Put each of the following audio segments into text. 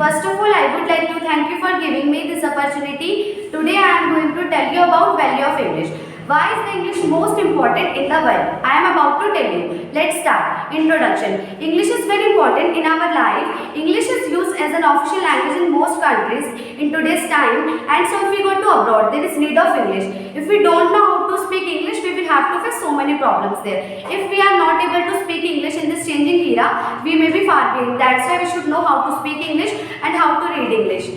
First of all, I would like to thank you for giving me this opportunity. Today I am going to tell you about value of English. Why is the English most important in the world? I am about to tell you. Let's start. Introduction. English is very important in our life. English is used as an official language in most countries in today's time, and so if we go to abroad, there is need of English. If we don't know how to speak English, we will have to face so many problems there. If we are not able to speak English in this changing era, we may be far behind. That's why we should know how to speak English and how to read English.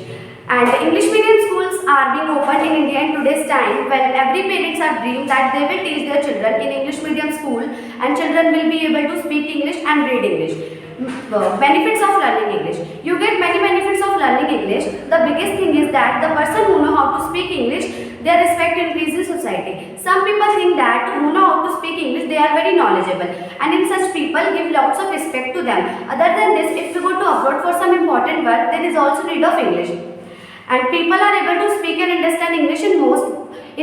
And English medium schools are being opened in India in today's time. Well, every parents are dream that they will teach their children in English medium school, and children will be able to speak English and read English. Benefits of learning English. You get many benefits of learning English. The biggest thing is that the person who know how to speak English, their respect increases in society. Some people think that who know how to speak English, they are very knowledgeable, and in such people give lots of respect to them. Other than this, if you go to abroad for some important work, there is also need of English. And people are able to speak and understand English in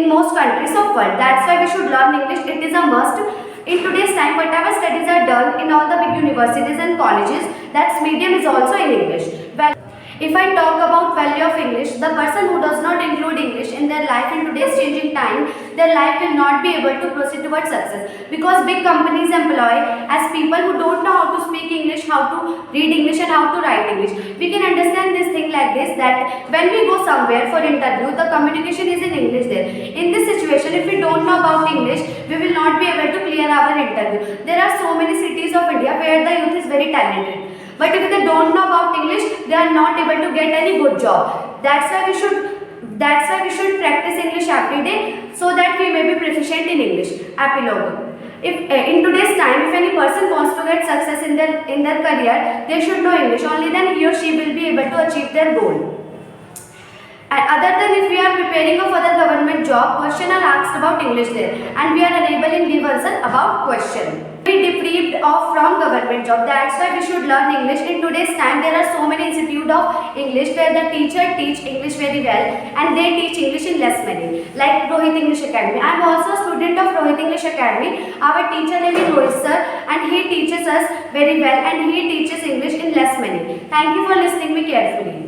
most countries of world. That's why we should learn English. It is a must. In today's time, whatever studies are done in all the big universities and colleges, that medium is also in English. Well, if I talk about value of English, the person who does not include English in their life in today's changing time, their life will not be able to proceed towards success, because big companies employ as people who don't know how to speak English, how to read English and how to write English. We can understand this thing like this, that when we go somewhere for interview, the communication is in English there. In this situation, if we don't know about English, we will not be able to clear our interview. There are so many cities of India where the youth is very talented, but if they don't know about English, they are not able to get any good job. That's why we should practice English every day, so that we may be proficient in English. Epilogue. If in today's time, if any person wants to get success in their career, they should know English. Only then he or she will be able to achieve their goal. And other than if we are preparing for the government job, questions are asked about English there, and we are unable in give answer about question. We deprived of from government job. That's why we should learn English. In today's time, there are so many institute of English where the teacher teach English very well, and they teach English in less money. Like Rohit English Academy. I am also a student of Rohit English Academy. Our teacher name is Rohit sir, and he teaches us very well, and he teaches English in less money. Thank you for listening me carefully.